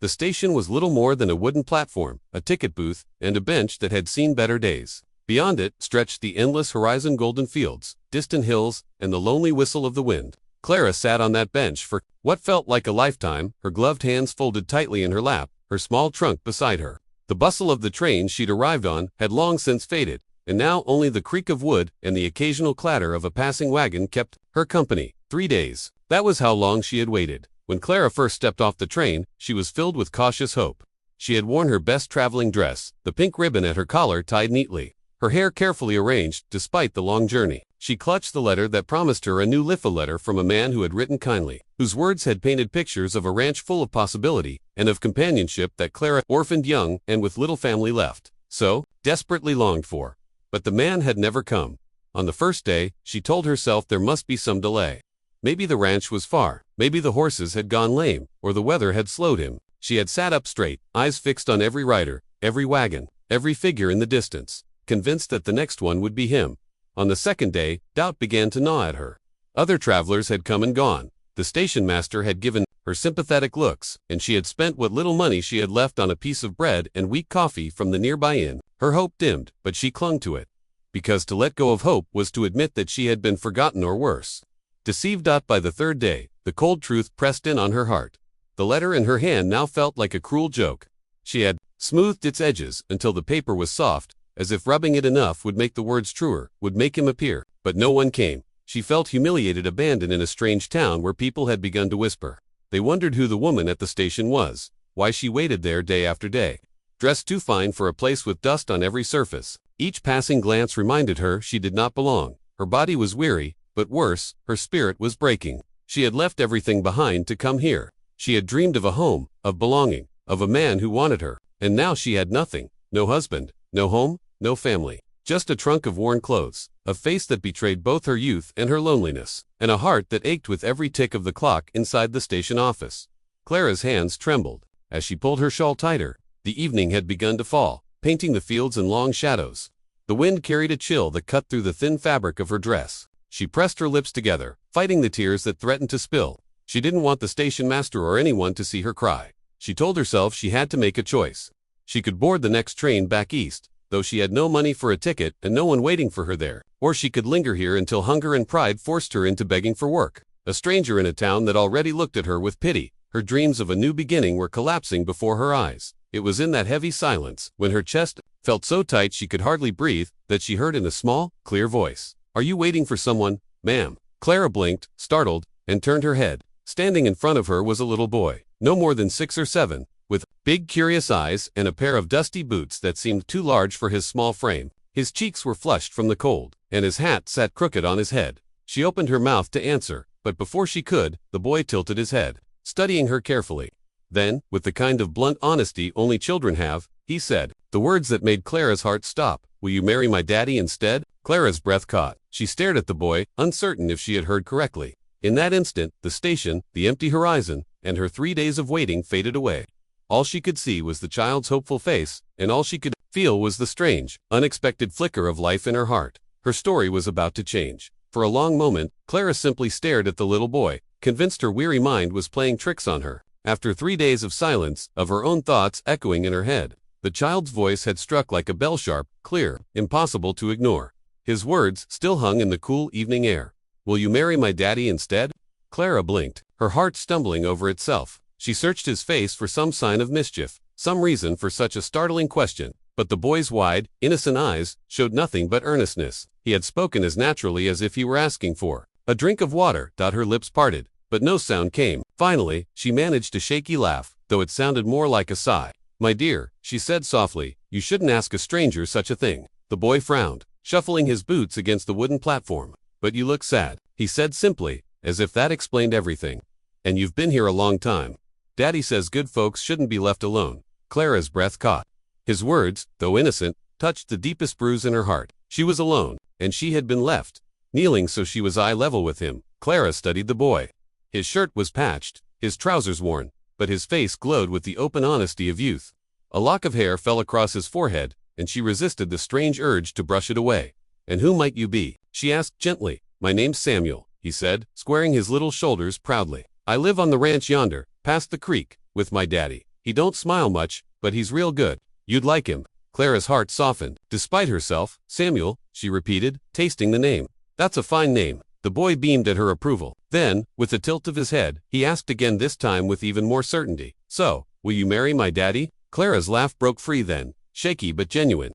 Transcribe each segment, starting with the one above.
The station was little more than a wooden platform, a ticket booth, and a bench that had seen better days. Beyond it stretched the endless horizon, golden fields, distant hills, and the lonely whistle of the wind. Clara sat on that bench for what felt like a lifetime, her gloved hands folded tightly in her lap, her small trunk beside her. The bustle of the train she'd arrived on had long since faded, and now only the creak of wood and the occasional clatter of a passing wagon kept her company. 3 days. That was how long she had waited. When Clara first stepped off the train, she was filled with cautious hope. She had worn her best traveling dress, the pink ribbon at her collar tied neatly, her hair carefully arranged despite the long journey. She clutched the letter that promised her a new letter from a man who had written kindly, whose words had painted pictures of a ranch full of possibility and of companionship that Clara, orphaned young and with little family left, so desperately longed for. But the man had never come. On the first day, she told herself there must be some delay. Maybe the ranch was far, maybe the horses had gone lame, or the weather had slowed him. She had sat up straight, eyes fixed on every rider, every wagon, every figure in the distance, convinced that the next one would be him. On the second day, doubt began to gnaw at her. Other travelers had come and gone. The station master had given her sympathetic looks, and she had spent what little money she had left on a piece of bread and weak coffee from the nearby inn. Her hope dimmed, but she clung to it. Because to let go of hope was to admit that she had been forgotten or worse. Deceived by the third day, the cold truth pressed in on her heart. The letter in her hand now felt like a cruel joke. She had smoothed its edges until the paper was soft, as if rubbing it enough would make the words truer, would make him appear. But no one came. She felt humiliated, abandoned in a strange town where people had begun to whisper. They wondered who the woman at the station was, why she waited there day after day, dressed too fine for a place with dust on every surface. Each passing glance reminded her she did not belong. Her body was weary, but worse, her spirit was breaking. She had left everything behind to come here. She had dreamed of a home, of belonging, of a man who wanted her, and now she had nothing. No husband, no home, no family. Just a trunk of worn clothes, a face that betrayed both her youth and her loneliness, and a heart that ached with every tick of the clock inside the station office. Clara's hands trembled. As she pulled her shawl tighter, the evening had begun to fall, painting the fields in long shadows. The wind carried a chill that cut through the thin fabric of her dress. She pressed her lips together, fighting the tears that threatened to spill. She didn't want the station master or anyone to see her cry. She told herself she had to make a choice. She could board the next train back east, though she had no money for a ticket and no one waiting for her there, or she could linger here until hunger and pride forced her into begging for work. A stranger in a town that already looked at her with pity, her dreams of a new beginning were collapsing before her eyes. It was in that heavy silence, when her chest felt so tight she could hardly breathe, that she heard in a small, clear voice, "Are you waiting for someone, ma'am?" Clara blinked, startled, and turned her head. Standing in front of her was a little boy, no more than 6 or 7, with big curious eyes and a pair of dusty boots that seemed too large for his small frame. His cheeks were flushed from the cold, and his hat sat crooked on his head. She opened her mouth to answer, but before she could, the boy tilted his head, studying her carefully. Then, with the kind of blunt honesty only children have, he said, the words that made Clara's heart stop, "Will you marry my daddy instead?" Clara's breath caught. She stared at the boy, uncertain if she had heard correctly. In that instant, the station, the empty horizon, and her 3 days of waiting faded away. All she could see was the child's hopeful face, and all she could feel was the strange, unexpected flicker of life in her heart. Her story was about to change. For a long moment, Clara simply stared at the little boy, convinced her weary mind was playing tricks on her. After 3 days of silence, of her own thoughts echoing in her head, the child's voice had struck like a bell, sharp, clear, impossible to ignore. His words still hung in the cool evening air. "Will you marry my daddy instead?" Clara blinked, her heart stumbling over itself. She searched his face for some sign of mischief, some reason for such a startling question, but the boy's wide, innocent eyes showed nothing but earnestness. He had spoken as naturally as if he were asking for a drink of water. Her lips parted, but no sound came. Finally, she managed a shaky laugh, though it sounded more like a sigh. "My dear," she said softly, "you shouldn't ask a stranger such a thing." The boy frowned, shuffling his boots against the wooden platform. "But you look sad," he said simply, as if that explained everything. "And you've been here a long time. Daddy says good folks shouldn't be left alone." Clara's breath caught. His words, though innocent, touched the deepest bruise in her heart. She was alone, and she had been left. Kneeling so she was eye level with him, Clara studied the boy. His shirt was patched, his trousers worn, but his face glowed with the open honesty of youth. A lock of hair fell across his forehead, and she resisted the strange urge to brush it away. "And who might you be?" she asked gently. "My name's Samuel," he said, squaring his little shoulders proudly. "I live on the ranch yonder, past the creek, with my daddy." He don't smile much, but he's real good. You'd like him." Clara's heart softened. Despite herself, "Samuel," she repeated, tasting the name. "That's a fine name." The boy beamed at her approval. Then, with a tilt of his head, he asked again, this time with even more certainty. "So, will you marry my daddy?" Clara's laugh broke free then, shaky but genuine.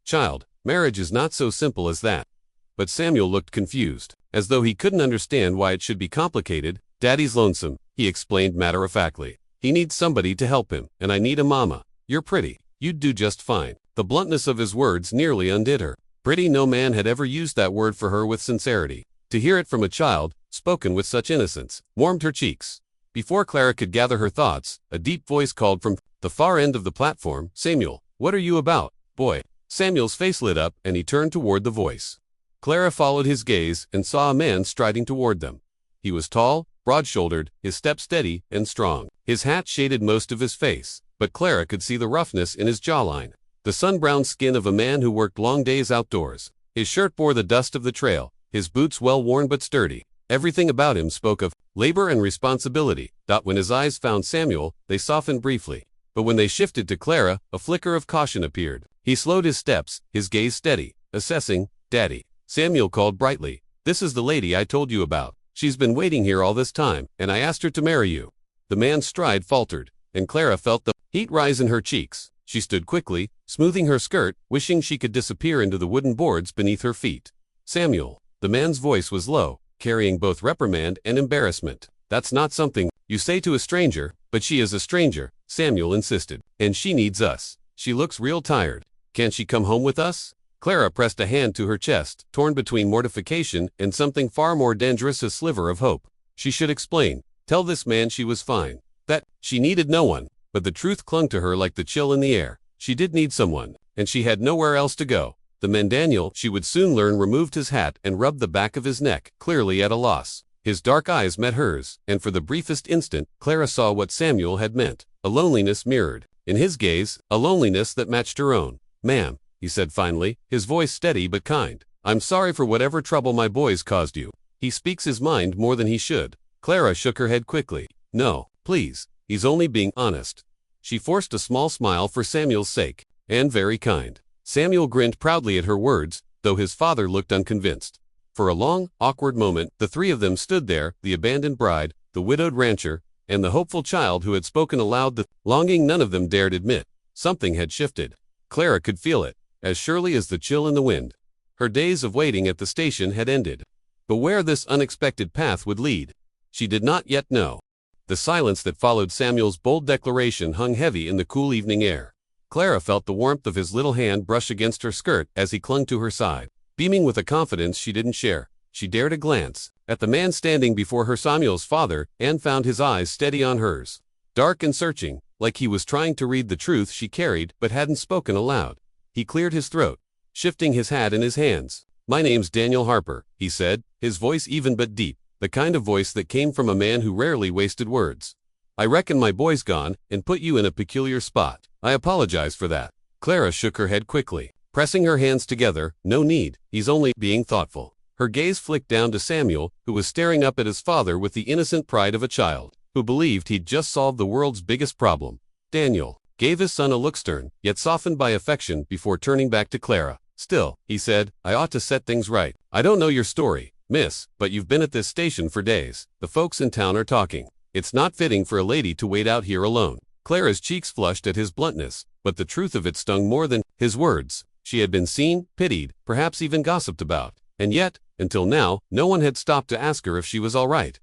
"Child, marriage is not so simple as that." But Samuel looked confused, as though he couldn't understand why it should be complicated. "Daddy's lonesome," he explained matter-of-factly. "He needs somebody to help him, and I need a mama. You're pretty. You'd do just fine." The bluntness of his words nearly undid her. Pretty, no man had ever used that word for her with sincerity. To hear it from a child, spoken with such innocence, warmed her cheeks. Before Clara could gather her thoughts, a deep voice called from the far end of the platform, "Samuel, what are you about, boy?" Samuel's face lit up, and he turned toward the voice. Clara followed his gaze and saw a man striding toward them. He was tall, broad-shouldered, his step steady and strong. His hat shaded most of his face, but Clara could see the roughness in his jawline. The sun-browned skin of a man who worked long days outdoors. His shirt bore the dust of the trail, his boots well-worn but sturdy. Everything about him spoke of labor and responsibility. When his eyes found Samuel, they softened briefly. But when they shifted to Clara, a flicker of caution appeared. He slowed his steps, his gaze steady, assessing. "Daddy," Samuel called brightly, "this is the lady I told you about. She's been waiting here all this time, and I asked her to marry you." The man's stride faltered, and Clara felt the heat rise in her cheeks. She stood quickly, smoothing her skirt, wishing she could disappear into the wooden boards beneath her feet. "Samuel." The man's voice was low, carrying both reprimand and embarrassment. "That's not something you say to a stranger." "But she is a stranger," Samuel insisted, "and she needs us. She looks real tired. Can't she come home with us?" Clara pressed a hand to her chest, torn between mortification and something far more dangerous, a sliver of hope. She should explain, tell this man she was fine, that she needed no one. But the truth clung to her like the chill in the air. She did need someone, and she had nowhere else to go. The man Daniel, she would soon learn, removed his hat and rubbed the back of his neck, clearly at a loss. His dark eyes met hers, and for the briefest instant, Clara saw what Samuel had meant. A loneliness mirrored in his gaze, a loneliness that matched her own. "Ma'am," he said finally, his voice steady but kind. "I'm sorry for whatever trouble my boys caused you. He speaks his mind more than he should." Clara shook her head quickly. "No, please, he's only being honest." She forced a small smile for Samuel's sake. "And very kind." Samuel grinned proudly at her words, though his father looked unconvinced. For a long, awkward moment, the three of them stood there, the abandoned bride, the widowed rancher, and the hopeful child who had spoken aloud the longing none of them dared admit. Something had shifted. Clara could feel it, as surely as the chill in the wind. Her days of waiting at the station had ended. But where this unexpected path would lead, she did not yet know. The silence that followed Samuel's bold declaration hung heavy in the cool evening air. Clara felt the warmth of his little hand brush against her skirt as he clung to her side. Beaming with a confidence she didn't share, she dared a glance at the man standing before her, Samuel's father, and found his eyes steady on hers. Dark and searching, like he was trying to read the truth she carried but hadn't spoken aloud. He cleared his throat, shifting his hat in his hands. "My name's Daniel Harper," he said, his voice even but deep, the kind of voice that came from a man who rarely wasted words. "I reckon my boy's gone and put you in a peculiar spot. I apologize for that." Clara shook her head quickly, pressing her hands together. "No need, he's only being thoughtful." Her gaze flicked down to Samuel, who was staring up at his father with the innocent pride of a child, who believed he'd just solved the world's biggest problem. Daniel gave his son a look stern, yet softened by affection, before turning back to Clara. "Still," he said, "I ought to set things right. I don't know your story, miss, but you've been at this station for days. The folks in town are talking. It's not fitting for a lady to wait out here alone." Clara's cheeks flushed at his bluntness, but the truth of it stung more than his words. She had been seen, pitied, perhaps even gossiped about. And yet, until now, no one had stopped to ask her if she was all right.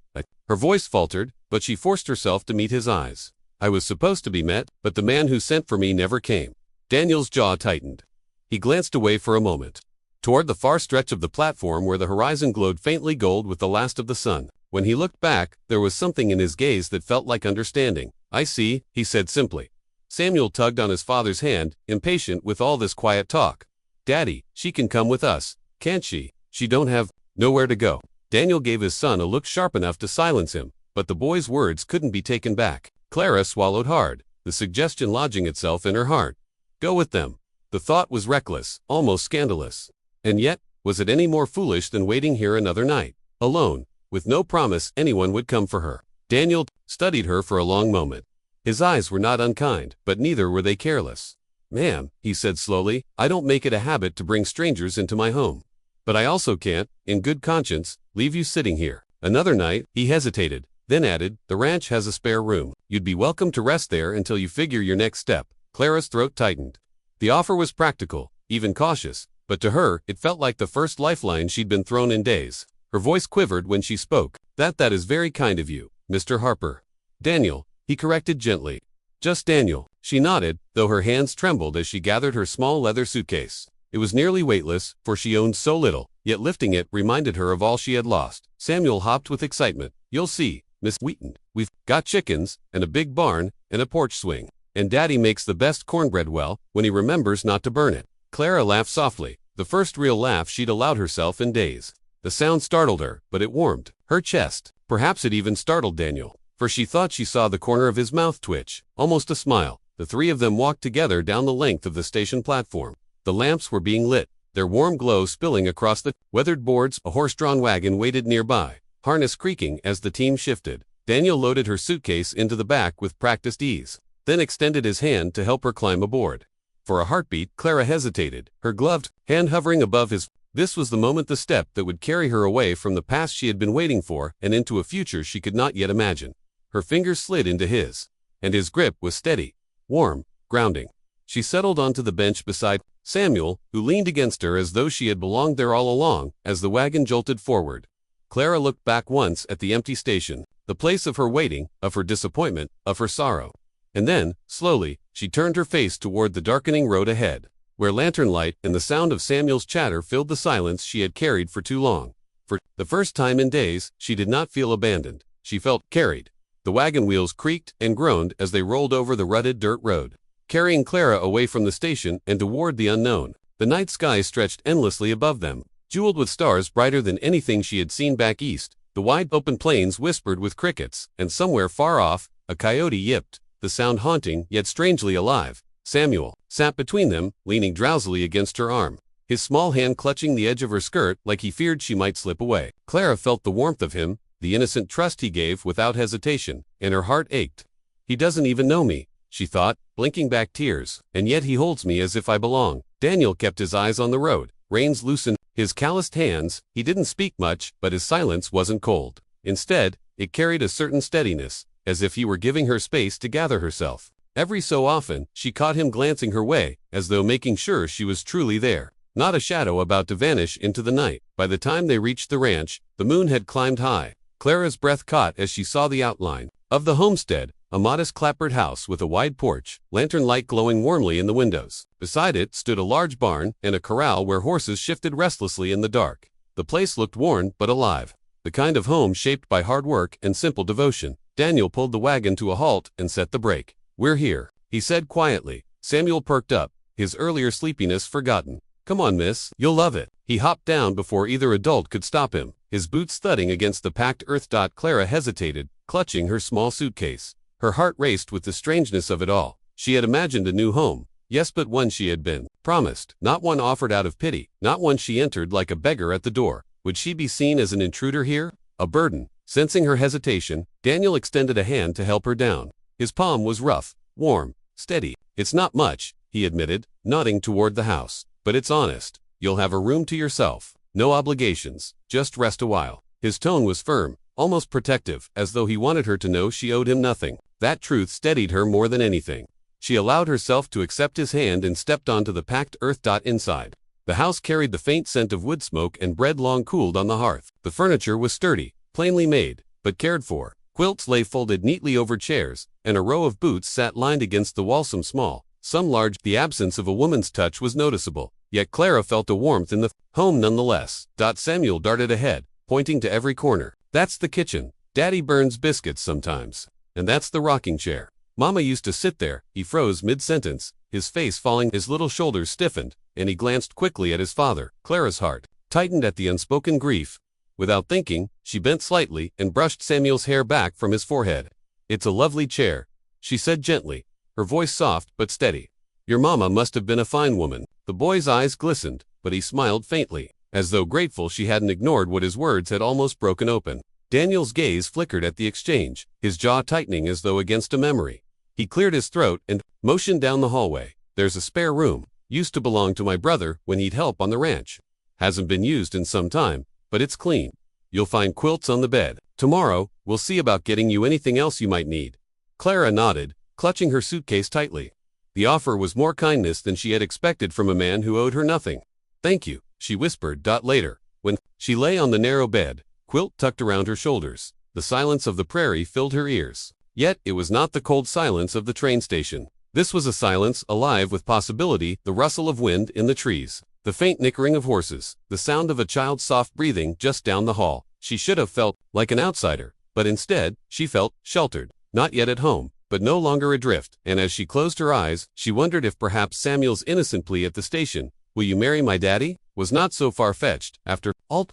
Her voice faltered, but she forced herself to meet his eyes. "I was supposed to be met, but the man who sent for me never came." Daniel's jaw tightened. He glanced away for a moment, toward the far stretch of the platform where the horizon glowed faintly gold with the last of the sun. When he looked back, there was something in his gaze that felt like understanding. "I see," he said simply. Samuel tugged on his father's hand, impatient with all this quiet talk. "Daddy, she can come with us, can't she? She don't have nowhere to go." Daniel gave his son a look sharp enough to silence him, but the boy's words couldn't be taken back. Clara swallowed hard, the suggestion lodging itself in her heart. Go with them. The thought was reckless, almost scandalous. And yet, was it any more foolish than waiting here another night, alone, with no promise anyone would come for her? Daniel studied her for a long moment. His eyes were not unkind, but neither were they careless. "Ma'am," he said slowly, "I don't make it a habit to bring strangers into my home. But I also can't, in good conscience, leave you sitting here another night." He hesitated, then added, "The ranch has a spare room. You'd be welcome to rest there until you figure your next step." Clara's throat tightened. The offer was practical, even cautious, but to her, it felt like the first lifeline she'd been thrown in days. Her voice quivered when she spoke. That is very kind of you, Mr. Harper." "Daniel," he corrected gently. "Just Daniel." She nodded, though her hands trembled as she gathered her small leather suitcase. It was nearly weightless, for she owned so little, yet lifting it reminded her of all she had lost. Samuel hopped with excitement. "You'll see, Miss Wheaton. We've got chickens, and a big barn, and a porch swing. And Daddy makes the best cornbread when he remembers not to burn it." Clara laughed softly, the first real laugh she'd allowed herself in days. The sound startled her, but it warmed her chest. Perhaps it even startled Daniel, for she thought she saw the corner of his mouth twitch, almost a smile. The three of them walked together down the length of the station platform. The lamps were being lit, their warm glow spilling across the weathered boards. A horse-drawn wagon waited nearby, harness creaking as the team shifted. Daniel loaded her suitcase into the back with practiced ease, then extended his hand to help her climb aboard. For a heartbeat, Clara hesitated, her gloved hand hovering above his. This was the moment, the step that would carry her away from the past she had been waiting for and into a future she could not yet imagine. Her fingers slid into his, and his grip was steady, warm, grounding. She settled onto the bench beside Samuel, who leaned against her as though she had belonged there all along. As the wagon jolted forward, Clara looked back once at the empty station, the place of her waiting, of her disappointment, of her sorrow. And then, slowly, she turned her face toward the darkening road ahead, where lantern light and the sound of Samuel's chatter filled the silence she had carried for too long. For the first time in days, she did not feel abandoned. She felt carried. The wagon wheels creaked and groaned as they rolled over the rutted dirt road, carrying Clara away from the station and toward the unknown. The night sky stretched endlessly above them, jeweled with stars brighter than anything she had seen back east. The wide open plains whispered with crickets, and somewhere far off, a coyote yipped, the sound haunting yet strangely alive. Samuel sat between them, leaning drowsily against her arm, his small hand clutching the edge of her skirt like he feared she might slip away. Clara felt the warmth of him, the innocent trust he gave without hesitation, and her heart ached. "He doesn't even know me," she thought, blinking back tears, "and yet he holds me as if I belong." Daniel kept his eyes on the road, reins loosened, his calloused hands. He didn't speak much, but his silence wasn't cold. Instead, it carried a certain steadiness, as if he were giving her space to gather herself. Every so often, she caught him glancing her way, as though making sure she was truly there, not a shadow about to vanish into the night. By the time they reached the ranch, the moon had climbed high. Clara's breath caught as she saw the outline of the homestead, a modest clapboard house with a wide porch, lantern light glowing warmly in the windows. Beside it stood a large barn and a corral where horses shifted restlessly in the dark. The place looked worn but alive, the kind of home shaped by hard work and simple devotion. Daniel pulled the wagon to a halt and set the brake. "We're here," he said quietly. Samuel perked up, his earlier sleepiness forgotten. "Come on, miss, you'll love it." He hopped down before either adult could stop him, his boots thudding against the packed earth. Clara hesitated, clutching her small suitcase. Her heart raced with the strangeness of it all. She had imagined a new home, yes, but one she had been promised, not one offered out of pity, not one she entered like a beggar at the door. Would she be seen as an intruder here, a burden? Sensing her hesitation, Daniel extended a hand to help her down. His palm was rough, warm, steady. "It's not much," he admitted, nodding toward the house, "but it's honest. You'll have a room to yourself. No obligations, just rest a while." His tone was firm, almost protective, as though he wanted her to know she owed him nothing. That truth steadied her more than anything. She allowed herself to accept his hand and stepped onto the packed earth. Inside, the house carried the faint scent of wood smoke and bread long cooled on the hearth. The furniture was sturdy, plainly made, but cared for. Quilts lay folded neatly over chairs, and a row of boots sat lined against the wall, some small, some large. The absence of a woman's touch was noticeable, yet Clara felt a warmth in the home nonetheless. Samuel darted ahead, pointing to every corner. "That's the kitchen. Daddy burns biscuits sometimes. And that's the rocking chair. Mama used to sit there." He froze mid-sentence, his face falling, his little shoulders stiffened, and he glanced quickly at his father. Clara's heart tightened at the unspoken grief. Without thinking, she bent slightly and brushed Samuel's hair back from his forehead. "It's a lovely chair," she said gently, her voice soft but steady. "Your mama must have been a fine woman." The boy's eyes glistened, but he smiled faintly, as though grateful she hadn't ignored what his words had almost broken open. Daniel's gaze flickered at the exchange, his jaw tightening as though against a memory. He cleared his throat and motioned down the hallway. There's a spare room. Used to belong to my brother when he'd help on the ranch. Hasn't been used in some time, but it's clean. You'll find quilts on the bed. Tomorrow, we'll see about getting you anything else you might need. Clara nodded, clutching her suitcase tightly. The offer was more kindness than she had expected from a man who owed her nothing. Thank you, she whispered. Later, when she lay on the narrow bed, quilt tucked around her shoulders, the silence of the prairie filled her ears. Yet it was not the cold silence of the train station. This was a silence alive with possibility, the rustle of wind in the trees, the faint nickering of horses, the sound of a child's soft breathing just down the hall. She should have felt like an outsider, but instead, she felt sheltered, not yet at home, but no longer adrift, and as she closed her eyes, she wondered if perhaps Samuel's innocent plea at the station, "Will you marry my daddy?" was not so far-fetched. After all,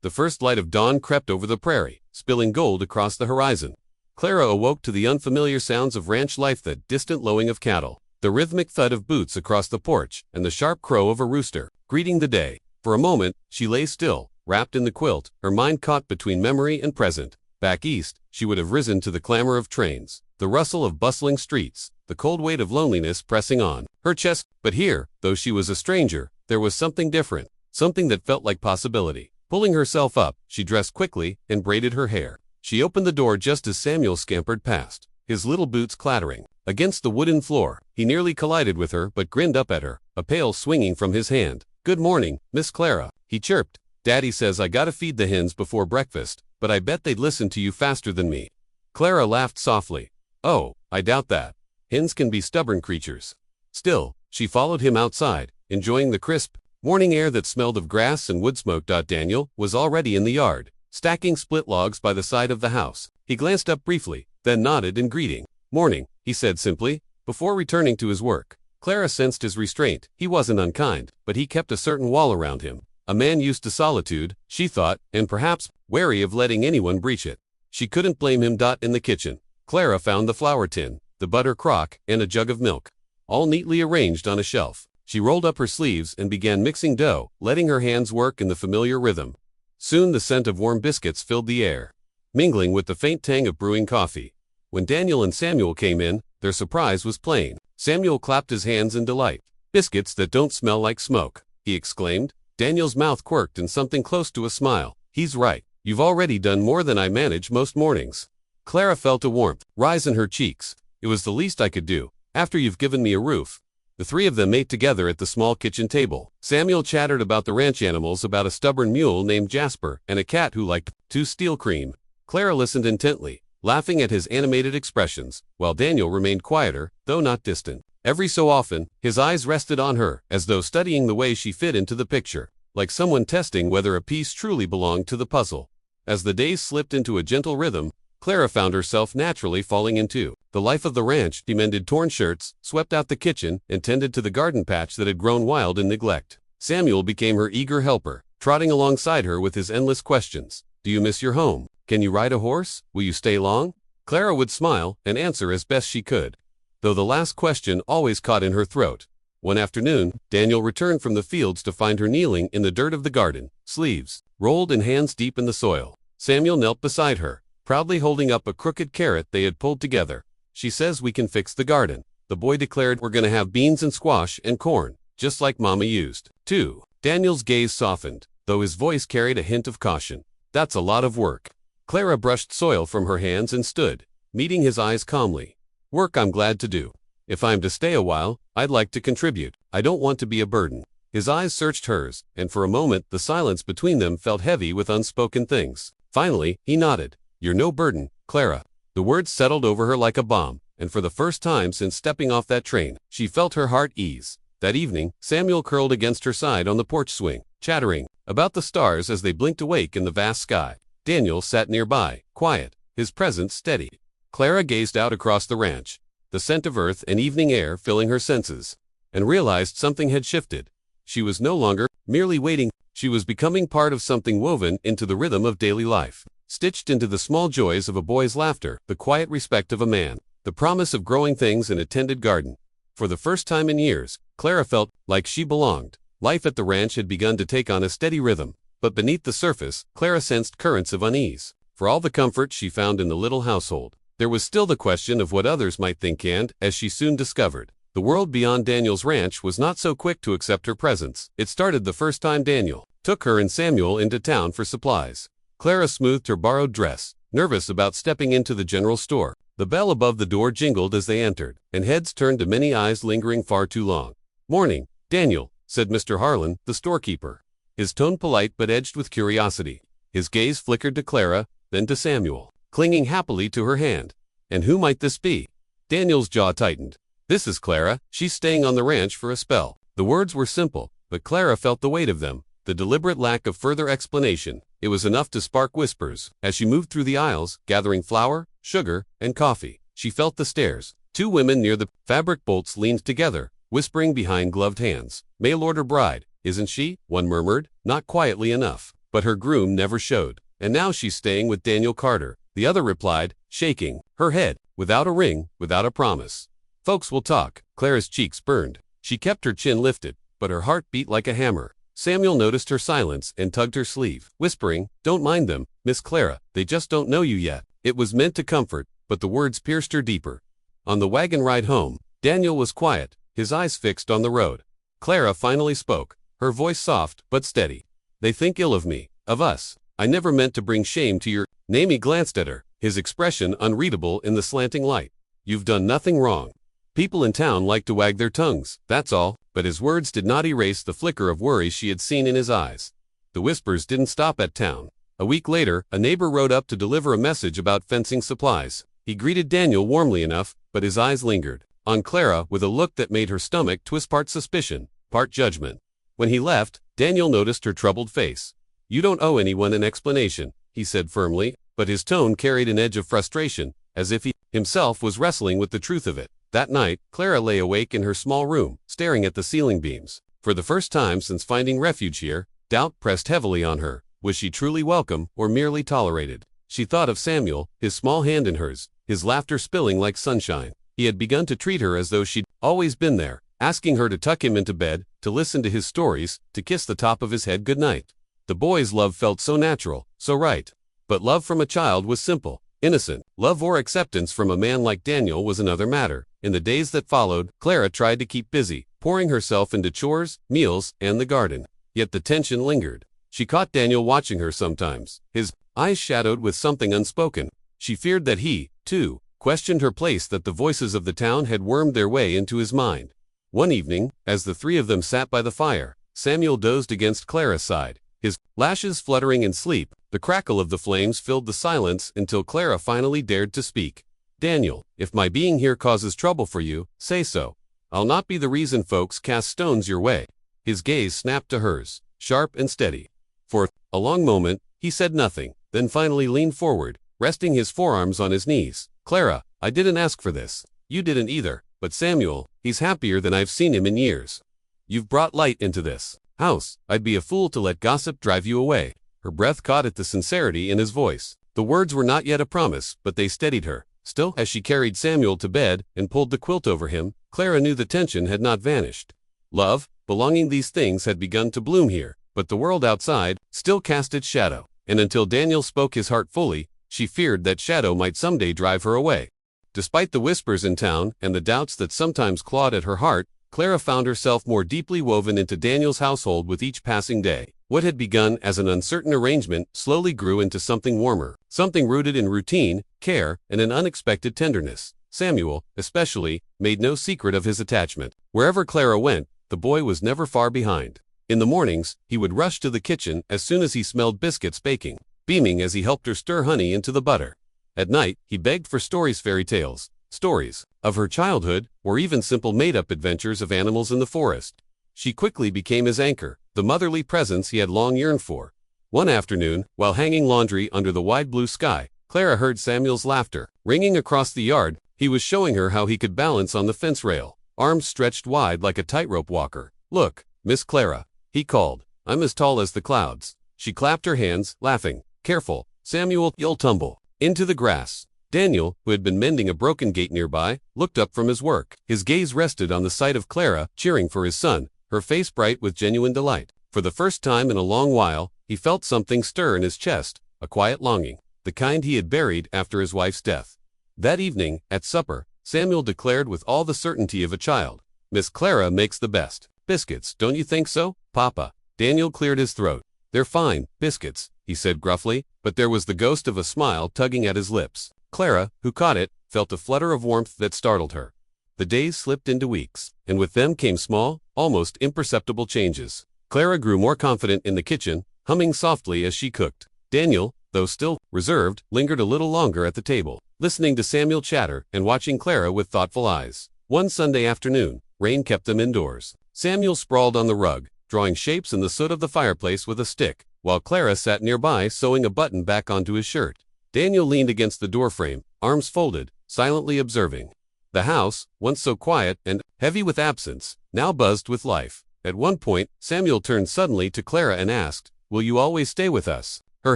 the first light of dawn crept over the prairie, spilling gold across the horizon. Clara awoke to the unfamiliar sounds of ranch life, the distant lowing of cattle, the rhythmic thud of boots across the porch, and the sharp crow of a rooster, greeting the day. For a moment, she lay still, wrapped in the quilt, her mind caught between memory and present. Back east, she would have risen to the clamor of trains, the rustle of bustling streets, the cold weight of loneliness pressing on her chest. But here, though she was a stranger, there was something different, something that felt like possibility. Pulling herself up, she dressed quickly and braided her hair. She opened the door just as Samuel scampered past, his little boots clattering against the wooden floor. He nearly collided with her but grinned up at her, a pail swinging from his hand. "Good morning, Miss Clara," he chirped. "Daddy says I gotta feed the hens before breakfast, but I bet they'd listen to you faster than me." Clara laughed softly. "Oh, I doubt that. Hens can be stubborn creatures." Still, she followed him outside, enjoying the crisp morning air that smelled of grass and wood smoke. Daniel was already in the yard, stacking split logs by the side of the house. He glanced up briefly, then nodded in greeting. "Morning," he said simply, before returning to his work. Clara sensed his restraint. He wasn't unkind, but he kept a certain wall around him. A man used to solitude, she thought, and perhaps wary of letting anyone breach it. She couldn't blame him. In the kitchen, Clara found the flour tin, the butter crock, and a jug of milk, all neatly arranged on a shelf. She rolled up her sleeves and began mixing dough, letting her hands work in the familiar rhythm. Soon the scent of warm biscuits filled the air, mingling with the faint tang of brewing coffee. When Daniel and Samuel came in, their surprise was plain. Samuel clapped his hands in delight. "Biscuits that don't smell like smoke," he exclaimed. Daniel's mouth quirked in something close to a smile. "He's right. You've already done more than I manage most mornings." Clara felt a warmth rise in her cheeks. "It was the least I could do, after you've given me a roof." The three of them ate together at the small kitchen table. Samuel chattered about the ranch animals, about a stubborn mule named Jasper, and a cat who liked to steal cream. Clara listened intently, laughing at his animated expressions, while Daniel remained quieter, though not distant. Every so often, his eyes rested on her, as though studying the way she fit into the picture, like someone testing whether a piece truly belonged to the puzzle. As the days slipped into a gentle rhythm, Clara found herself naturally falling into the life of the ranch. She mended torn shirts, swept out the kitchen, and tended to the garden patch that had grown wild in neglect. Samuel became her eager helper, trotting alongside her with his endless questions. "Do you miss your home? Can you ride a horse? Will you stay long?" Clara would smile and answer as best she could, though the last question always caught in her throat. One afternoon, Daniel returned from the fields to find her kneeling in the dirt of the garden, sleeves rolled and hands deep in the soil. Samuel knelt beside her, proudly holding up a crooked carrot they had pulled together. "She says we can fix the garden," the boy declared. "We're gonna have beans and squash and corn, just like Mama used to." Daniel's gaze softened, though his voice carried a hint of caution. "That's a lot of work." Clara brushed soil from her hands and stood, meeting his eyes calmly. "Work I'm glad to do. If I'm to stay a while, I'd like to contribute. I don't want to be a burden." His eyes searched hers, and for a moment the silence between them felt heavy with unspoken things. Finally, he nodded. "You're no burden, Clara." The words settled over her like a bomb, and for the first time since stepping off that train, she felt her heart ease. That evening, Samuel curled against her side on the porch swing, chattering about the stars as they blinked awake in the vast sky. Daniel sat nearby, quiet, his presence steady. Clara gazed out across the ranch, the scent of earth and evening air filling her senses, and realized something had shifted. She was no longer merely waiting, she was becoming part of something woven into the rhythm of daily life, stitched into the small joys of a boy's laughter, the quiet respect of a man, the promise of growing things in a tended garden. For the first time in years, Clara felt like she belonged. Life at the ranch had begun to take on a steady rhythm, but beneath the surface, Clara sensed currents of unease. For all the comfort she found in the little household, There was still the question of what others might think and, as she soon discovered, the world beyond Daniel's ranch was not so quick to accept her presence. It started the first time Daniel took her and Samuel into town for supplies. Clara smoothed her borrowed dress, nervous about stepping into the general store. The bell above the door jingled as they entered, and heads turned to many eyes lingering far too long. "Morning, Daniel," said Mr. Harlan, the storekeeper. His tone polite but edged with curiosity. His gaze flickered to Clara, then to Samuel, clinging happily to her hand. And who might this be? Daniel's jaw tightened. "This is Clara. She's staying on the ranch for a spell." The words were simple, but Clara felt the weight of them. The deliberate lack of further explanation. It was enough to spark whispers. As she moved through the aisles, gathering flour, sugar, and coffee, she felt the stares. Two women near the fabric bolts leaned together, whispering behind gloved hands. "Mail order bride, isn't she?" one murmured, not quietly enough. But her groom never showed. "And now she's staying with Daniel Carter," the other replied, shaking her head. "Without a ring, without a promise. Folks will talk." Clara's cheeks burned. She kept her chin lifted, but her heart beat like a hammer. Samuel noticed her silence and tugged her sleeve, whispering, "Don't mind them, Miss Clara, they just don't know you yet." It was meant to comfort, but the words pierced her deeper. On the wagon ride home, Daniel was quiet, his eyes fixed on the road. Clara finally spoke, her voice soft but steady. "They think ill of me, of us. I never meant to bring shame to your name." He glanced at her, his expression unreadable in the slanting light. "You've done nothing wrong. People in town like to wag their tongues, that's all." But his words did not erase the flicker of worry she had seen in his eyes. The whispers didn't stop at town. A week later, a neighbor rode up to deliver a message about fencing supplies. He greeted Daniel warmly enough, but his eyes lingered on Clara with a look that made her stomach twist, part suspicion, part judgment. When he left, Daniel noticed her troubled face. "You don't owe anyone an explanation," he said firmly, but his tone carried an edge of frustration, as if he himself was wrestling with the truth of it. That night, Clara lay awake in her small room, staring at the ceiling beams. For the first time since finding refuge here, doubt pressed heavily on her. Was she truly welcome, or merely tolerated? She thought of Samuel, his small hand in hers, his laughter spilling like sunshine. He had begun to treat her as though she'd always been there, asking her to tuck him into bed, to listen to his stories, to kiss the top of his head goodnight. The boy's love felt so natural, so right. But love from a child was simple, innocent. Love or acceptance from a man like Daniel was another matter. In the days that followed, Clara tried to keep busy, pouring herself into chores, meals, and the garden. Yet the tension lingered. She caught Daniel watching her sometimes, his eyes shadowed with something unspoken. She feared that he, too, questioned her place, that the voices of the town had wormed their way into his mind. One evening, as the three of them sat by the fire, Samuel dozed against Clara's side, his lashes fluttering in sleep. The crackle of the flames filled the silence until Clara finally dared to speak. "Daniel, if my being here causes trouble for you, say so. I'll not be the reason folks cast stones your way." His gaze snapped to hers, sharp and steady. For a long moment, he said nothing, then finally leaned forward, resting his forearms on his knees. "Clara, I didn't ask for this. You didn't either. But Samuel, he's happier than I've seen him in years. You've brought light into this house. I'd be a fool to let gossip drive you away." Her breath caught at the sincerity in his voice. The words were not yet a promise, but they steadied her. Still, as she carried Samuel to bed and pulled the quilt over him, Clara knew the tension had not vanished. Love, belonging, these things had begun to bloom here, but the world outside still cast its shadow. And until Daniel spoke his heart fully, she feared that shadow might someday drive her away. Despite the whispers in town and the doubts that sometimes clawed at her heart, Clara found herself more deeply woven into Daniel's household with each passing day. What had begun as an uncertain arrangement slowly grew into something warmer, something rooted in routine, care, and an unexpected tenderness. Samuel, especially, made no secret of his attachment. Wherever Clara went, the boy was never far behind. In the mornings, he would rush to the kitchen as soon as he smelled biscuits baking, beaming as he helped her stir honey into the butter. At night, he begged for stories, fairy tales, stories of her childhood, or even simple made-up adventures of animals in the forest. She quickly became his anchor, the motherly presence he had long yearned for. One afternoon, while hanging laundry under the wide blue sky, Clara heard Samuel's laughter ringing across the yard. He was showing her how he could balance on the fence rail, arms stretched wide like a tightrope walker. "Look, Miss Clara," he called. "I'm as tall as the clouds." She clapped her hands, laughing. "Careful, Samuel, you'll tumble into the grass." Daniel, who had been mending a broken gate nearby, looked up from his work. His gaze rested on the sight of Clara, cheering for his son, her face bright with genuine delight. For the first time in a long while, he felt something stir in his chest, a quiet longing, the kind he had buried after his wife's death. That evening, at supper, Samuel declared with all the certainty of a child, "Miss Clara makes the best biscuits, don't you think so, Papa?" Daniel cleared his throat. "They're fine biscuits," he said gruffly, but there was the ghost of a smile tugging at his lips. Clara, who caught it, felt a flutter of warmth that startled her. The days slipped into weeks, and with them came small, almost imperceptible changes. Clara grew more confident in the kitchen, humming softly as she cooked. Daniel, though still reserved, lingered a little longer at the table, listening to Samuel chatter and watching Clara with thoughtful eyes. One Sunday afternoon, rain kept them indoors. Samuel sprawled on the rug, drawing shapes in the soot of the fireplace with a stick, while Clara sat nearby sewing a button back onto his shirt. Daniel leaned against the doorframe, arms folded, silently observing. The house, once so quiet and heavy with absence, now buzzed with life. At one point, Samuel turned suddenly to Clara and asked, "Will you always stay with us?" Her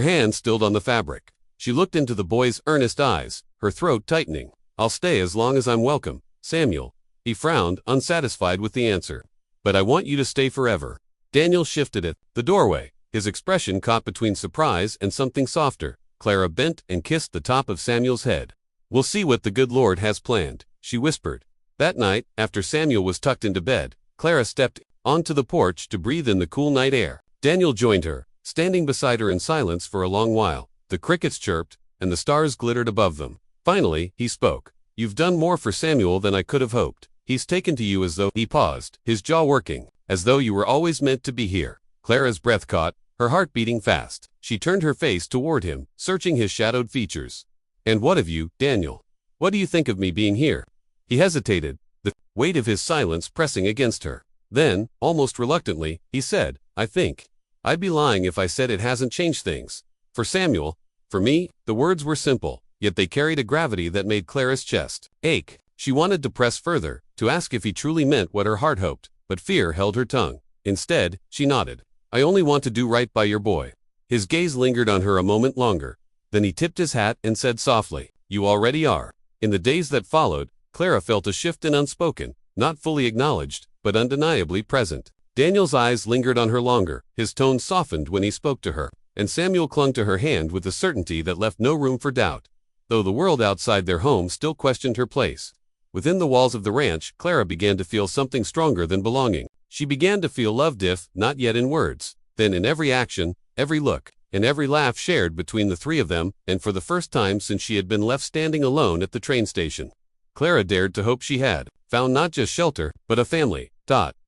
hand stilled on the fabric. She looked into the boy's earnest eyes, her throat tightening. "I'll stay as long as I'm welcome, Samuel." He frowned, unsatisfied with the answer. "But I want you to stay forever." Daniel shifted at the doorway, his expression caught between surprise and something softer. Clara bent and kissed the top of Samuel's head. "We'll see what the good Lord has planned," she whispered. That night, after Samuel was tucked into bed, Clara stepped onto the porch to breathe in the cool night air. Daniel joined her, standing beside her in silence for a long while. The crickets chirped, and the stars glittered above them. Finally, he spoke. "You've done more for Samuel than I could have hoped. He's taken to you as though," he paused, his jaw working, "as though you were always meant to be here." Clara's breath caught, her heart beating fast. She turned her face toward him, searching his shadowed features. "And what of you, Daniel? What do you think of me being here?" He hesitated, the weight of his silence pressing against her. Then, almost reluctantly, he said, "I think. I'd be lying if I said it hasn't changed things. For Samuel, for me." The words were simple, yet they carried a gravity that made Clara's chest ache. She wanted to press further, to ask if he truly meant what her heart hoped, but fear held her tongue. Instead, she nodded. "I only want to do right by your boy." His gaze lingered on her a moment longer. Then he tipped his hat and said softly, "You already are." In the days that followed, Clara felt a shift in unspoken, not fully acknowledged, but undeniably present. Daniel's eyes lingered on her longer, his tone softened when he spoke to her, and Samuel clung to her hand with a certainty that left no room for doubt, though the world outside their home still questioned her place. Within the walls of the ranch, Clara began to feel something stronger than belonging. She began to feel loved if, not yet in words, then in every action, every look, and every laugh shared between the three of them, and for the first time since she had been left standing alone at the train station. Clara dared to hope she had found not just shelter, but a family.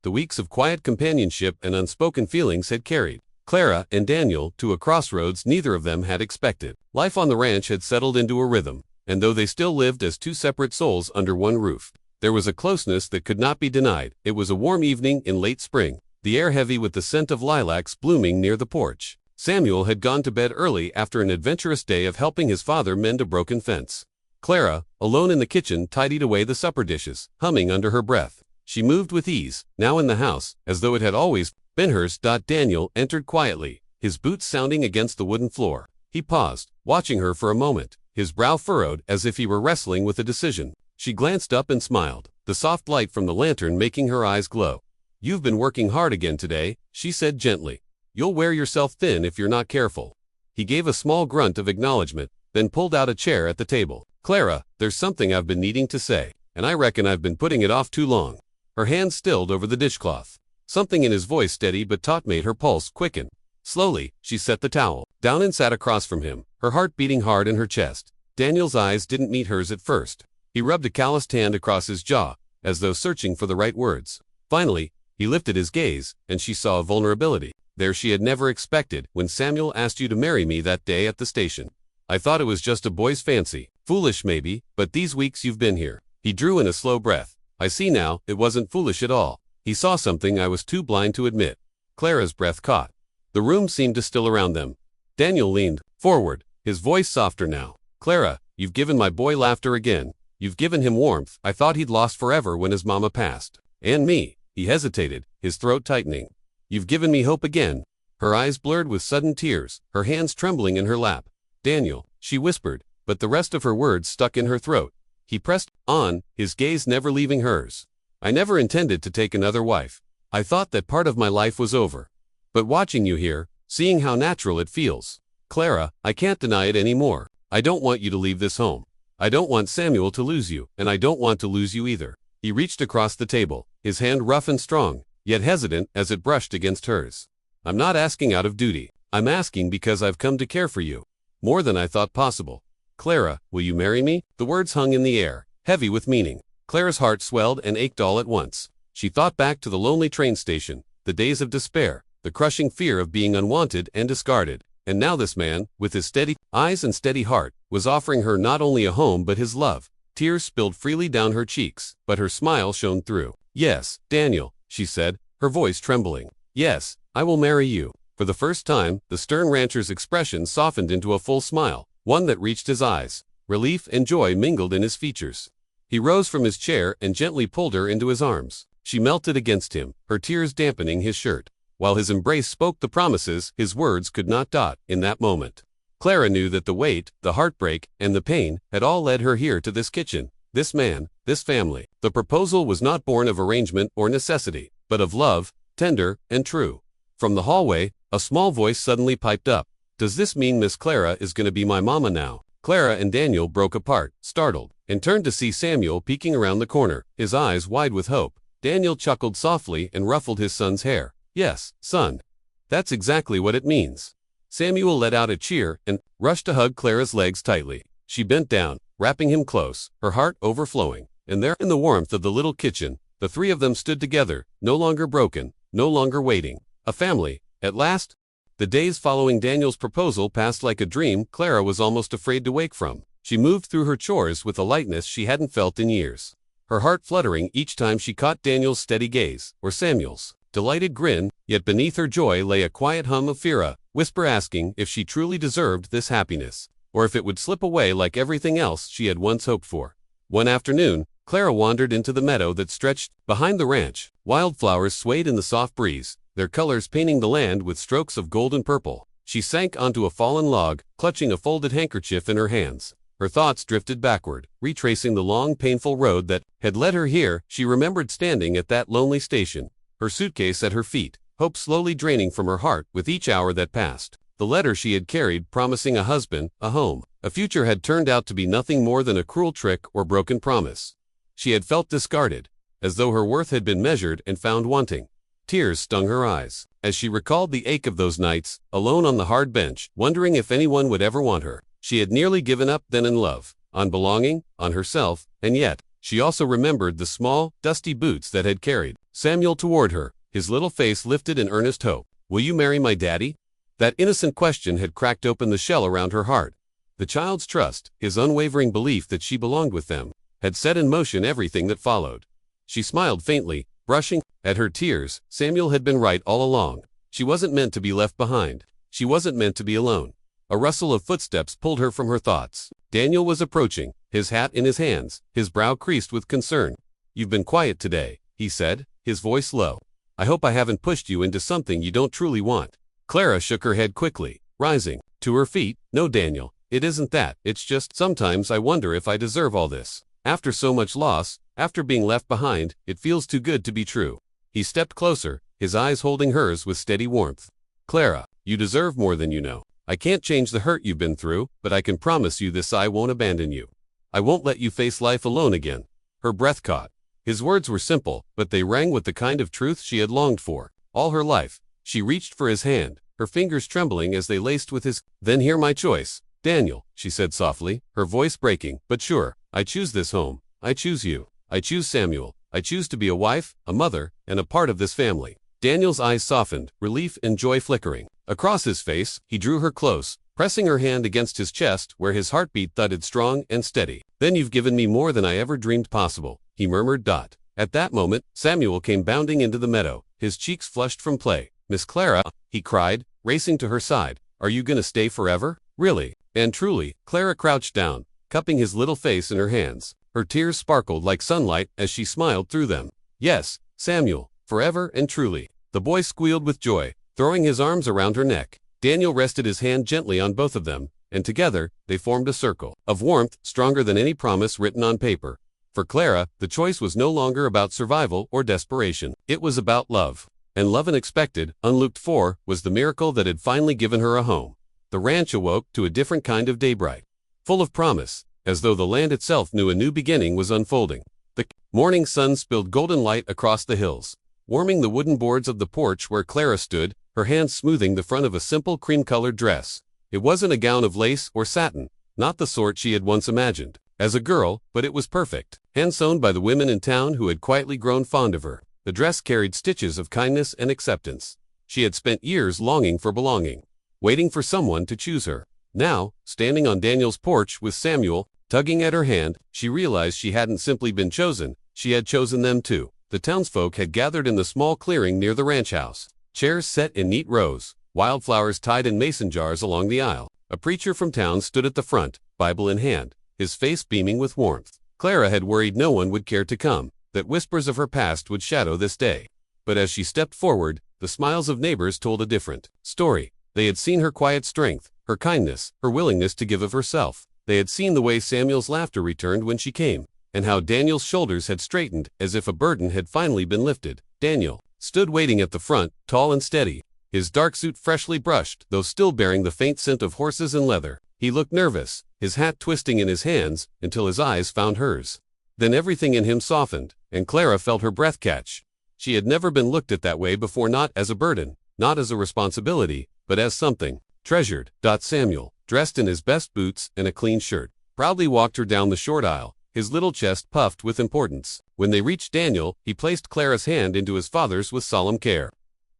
The weeks of quiet companionship and unspoken feelings had carried Clara and Daniel to a crossroads neither of them had expected. Life on the ranch had settled into a rhythm, and though they still lived as two separate souls under one roof, there was a closeness that could not be denied. It was a warm evening in late spring, the air heavy with the scent of lilacs blooming near the porch. Samuel had gone to bed early after an adventurous day of helping his father mend a broken fence. Clara, alone in the kitchen, tidied away the supper dishes, humming under her breath. She moved with ease, now in the house, as though it had always been hers. Daniel entered quietly, his boots sounding against the wooden floor. He paused, watching her for a moment, his brow furrowed as if he were wrestling with a decision. She glanced up and smiled, the soft light from the lantern making her eyes glow. "You've been working hard again today," she said gently. "You'll wear yourself thin if you're not careful." He gave a small grunt of acknowledgement, then pulled out a chair at the table. "Clara, there's something I've been needing to say, and I reckon I've been putting it off too long." Her hand stilled over the dishcloth. Something in his voice, steady but taut, made her pulse quicken. Slowly, she set the towel down and sat across from him, her heart beating hard in her chest. Daniel's eyes didn't meet hers at first. He rubbed a calloused hand across his jaw, as though searching for the right words. Finally, he lifted his gaze, and she saw a vulnerability there she had never expected. "When Samuel asked you to marry me that day at the station, I thought it was just a boy's fancy. Foolish maybe, but these weeks you've been here." He drew in a slow breath. "I see now, it wasn't foolish at all. He saw something I was too blind to admit." Clara's breath caught. The room seemed to still around them. Daniel leaned forward, his voice softer now. "Clara, you've given my boy laughter again. You've given him warmth I thought he'd lost forever when his mama passed. And me." He hesitated, his throat tightening. "You've given me hope again." Her eyes blurred with sudden tears, her hands trembling in her lap. "Daniel," she whispered, but the rest of her words stuck in her throat. He pressed on, his gaze never leaving hers. "I never intended to take another wife. I thought that part of my life was over. But watching you here, seeing how natural it feels. Clara, I can't deny it anymore. I don't want you to leave this home. I don't want Samuel to lose you, and I don't want to lose you either. He reached across the table, his hand rough and strong, yet hesitant as it brushed against hers. I'm not asking out of duty. I'm asking because I've come to care for you. More than I thought possible. Clara, will you marry me? The words hung in the air, heavy with meaning. Clara's heart swelled and ached all at once. She thought back to the lonely train station, the days of despair, the crushing fear of being unwanted and discarded. And now this man, with his steady eyes and steady heart, was offering her not only a home but his love. Tears spilled freely down her cheeks, but her smile shone through. Yes, Daniel, she said, her voice trembling. Yes, I will marry you. For the first time, the stern rancher's expression softened into a full smile, one that reached his eyes. Relief and joy mingled in his features. He rose from his chair and gently pulled her into his arms. She melted against him, her tears dampening his shirt. While his embrace spoke the promises his words could not dot in that moment. Clara knew that the weight, the heartbreak, and the pain had all led her here to this kitchen, this man, this family. The proposal was not born of arrangement or necessity, but of love, tender and true. From the hallway, a small voice suddenly piped up. Does this mean Miss Clara is going to be my mama now? Clara and Daniel broke apart, startled, and turned to see Samuel peeking around the corner, his eyes wide with hope. Daniel chuckled softly and ruffled his son's hair. Yes, son. That's exactly what it means. Samuel let out a cheer and rushed to hug Clara's legs tightly. She bent down, wrapping him close, her heart overflowing. And there in the warmth of the little kitchen, the three of them stood together, no longer broken, no longer waiting. A family, at last. The days following Daniel's proposal passed like a dream Clara was almost afraid to wake from. She moved through her chores with a lightness she hadn't felt in years, her heart fluttering each time she caught Daniel's steady gaze, or Samuel's delighted grin, yet beneath her joy lay a quiet hum of fear, a whisper asking if she truly deserved this happiness, or if it would slip away like everything else she had once hoped for. One afternoon, Clara wandered into the meadow that stretched behind the ranch. Wildflowers swayed in the soft breeze, their colors painting the land with strokes of golden purple. She sank onto a fallen log, clutching a folded handkerchief in her hands. Her thoughts drifted backward, retracing the long, painful road that had led her here. She remembered standing at that lonely station, her suitcase at her feet, hope slowly draining from her heart with each hour that passed. The letter she had carried, promising a husband, a home, a future, had turned out to be nothing more than a cruel trick or broken promise. She had felt discarded, as though her worth had been measured and found wanting. Tears stung her eyes as she recalled the ache of those nights, alone on the hard bench, wondering if anyone would ever want her. She had nearly given up then in love, on belonging, on herself, and yet, she also remembered the small, dusty boots that had carried Samuel toward her, his little face lifted in earnest hope. Will you marry my daddy? That innocent question had cracked open the shell around her heart. The child's trust, his unwavering belief that she belonged with them, had set in motion everything that followed. She smiled faintly, brushing at her tears. Samuel had been right all along. She wasn't meant to be left behind. She wasn't meant to be alone. A rustle of footsteps pulled her from her thoughts. Daniel was approaching, his hat in his hands, his brow creased with concern. You've been quiet today, he said, his voice low. I hope I haven't pushed you into something you don't truly want. Clara shook her head quickly, rising to her feet. No, Daniel, it isn't that. It's just sometimes I wonder if I deserve all this. After so much loss, after being left behind, it feels too good to be true. He stepped closer, his eyes holding hers with steady warmth. Clara, you deserve more than you know. I can't change the hurt you've been through, but I can promise you this: I won't abandon you. I won't let you face life alone again. Her breath caught. His words were simple, but they rang with the kind of truth she had longed for all her life. She reached for his hand, her fingers trembling as they laced with his. Then hear my choice, Daniel, she said softly, her voice breaking. But sure, I choose this home. I choose you. I choose Samuel. I choose to be a wife, a mother, and a part of this family. Daniel's eyes softened, relief and joy flickering across his face. He drew her close, pressing her hand against his chest where his heartbeat thudded strong and steady. Then you've given me more than I ever dreamed possible, he murmured. At that moment, Samuel came bounding into the meadow, his cheeks flushed from play. Miss Clara, he cried, racing to her side. Are you gonna stay forever? Really? And truly? Clara crouched down, cupping his little face in her hands. Her tears sparkled like sunlight as she smiled through them. Yes, Samuel, forever and truly. The boy squealed with joy, throwing his arms around her neck. Daniel rested his hand gently on both of them, and together, they formed a circle of warmth stronger than any promise written on paper. For Clara, the choice was no longer about survival or desperation. It was about love. And love, unexpected, unlooked for, was the miracle that had finally given her a home. The ranch awoke to a different kind of daybreak, full of promise, as though the land itself knew a new beginning was unfolding. The morning sun spilled golden light across the hills, warming the wooden boards of the porch where Clara stood, her hands smoothing the front of a simple cream-colored dress. It wasn't a gown of lace or satin, not the sort she had once imagined as a girl, but it was perfect, hand-sewn by the women in town who had quietly grown fond of her. The dress carried stitches of kindness and acceptance. She had spent years longing for belonging, waiting for someone to choose her. Now, standing on Daniel's porch with Samuel tugging at her hand, she realized she hadn't simply been chosen, she had chosen them too. The townsfolk had gathered in the small clearing near the ranch house, chairs set in neat rows, wildflowers tied in mason jars along the aisle. A preacher from town stood at the front, Bible in hand, his face beaming with warmth. Clara had worried no one would care to come, that whispers of her past would shadow this day. But as she stepped forward, the smiles of neighbors told a different story. They had seen her quiet strength, her kindness, her willingness to give of herself. They had seen the way Samuel's laughter returned when she came, and how Daniel's shoulders had straightened as if a burden had finally been lifted. Daniel stood waiting at the front, tall and steady, his dark suit freshly brushed, though still bearing the faint scent of horses and leather. He looked nervous, his hat twisting in his hands, until his eyes found hers. Then everything in him softened, and Clara felt her breath catch. She had never been looked at that way before, not as a burden, not as a responsibility, but as something treasured. Samuel, dressed in his best boots and a clean shirt, proudly walked her down the short aisle, his little chest puffed with importance. When they reached Daniel, he placed Clara's hand into his father's with solemn care.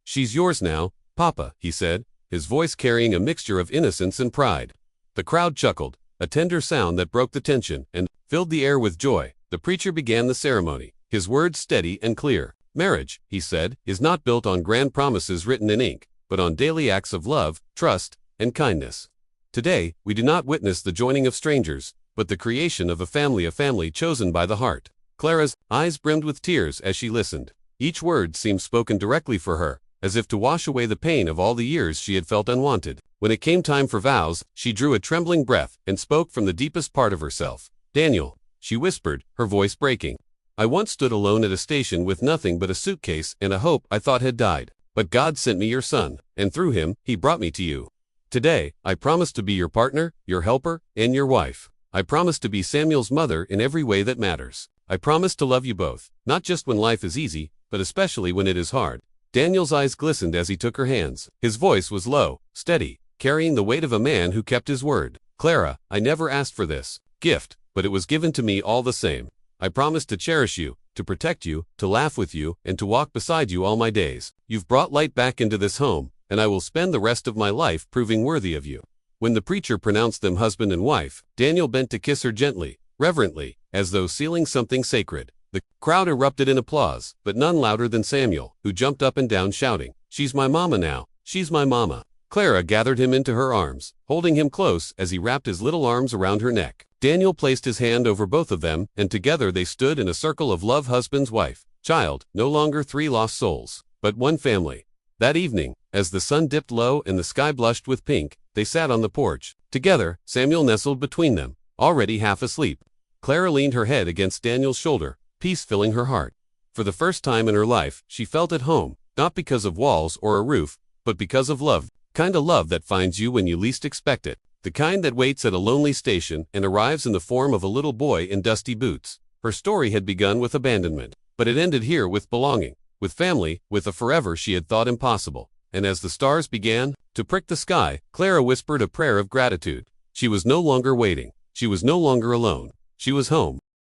"She's yours now, Papa," he said, his voice carrying a mixture of innocence and pride. The crowd chuckled, a tender sound that broke the tension and filled the air with joy. The preacher began the ceremony, his words steady and clear. "Marriage," he said, "is not built on grand promises written in ink, but on daily acts of love, trust, and kindness. Today, we do not witness the joining of strangers, but the creation of a family chosen by the heart." Clara's eyes brimmed with tears as she listened. Each word seemed spoken directly for her, as if to wash away the pain of all the years she had felt unwanted. When it came time for vows, she drew a trembling breath and spoke from the deepest part of herself. "Daniel," she whispered, her voice breaking, "I once stood alone at a station with nothing but a suitcase and a hope I thought had died. But God sent me your son, and through him, he brought me to you. Today, I promise to be your partner, your helper, and your wife. I promise to be Samuel's mother in every way that matters. I promise to love you both, not just when life is easy, but especially when it is hard." Daniel's eyes glistened as he took her hands. His voice was low, steady, carrying the weight of a man who kept his word. "Clara, I never asked for this gift, but it was given to me all the same. I promise to cherish you, to protect you, to laugh with you, and to walk beside you all my days. You've brought light back into this home, and I will spend the rest of my life proving worthy of you." When the preacher pronounced them husband and wife, Daniel bent to kiss her gently, reverently, as though sealing something sacred. The crowd erupted in applause, but none louder than Samuel, who jumped up and down shouting, "She's my mama now, she's my mama." Clara gathered him into her arms, holding him close as he wrapped his little arms around her neck. Daniel placed his hand over both of them, and together they stood in a circle of love, husband, wife, child, no longer three lost souls, but one family. That evening, as the sun dipped low and the sky blushed with pink, they sat on the porch. Together, Samuel nestled between them, already half asleep. Clara leaned her head against Daniel's shoulder, peace filling her heart. For the first time in her life, she felt at home, not because of walls or a roof, but because of love. Kind of love that finds you when you least expect it. The kind that waits at a lonely station and arrives in the form of a little boy in dusty boots. Her story had begun with abandonment, but it ended here with belonging, with family, with a forever she had thought impossible. And as the stars began to prick the sky, Clara whispered a prayer of gratitude. She was no longer waiting. She was no longer alone. She was home.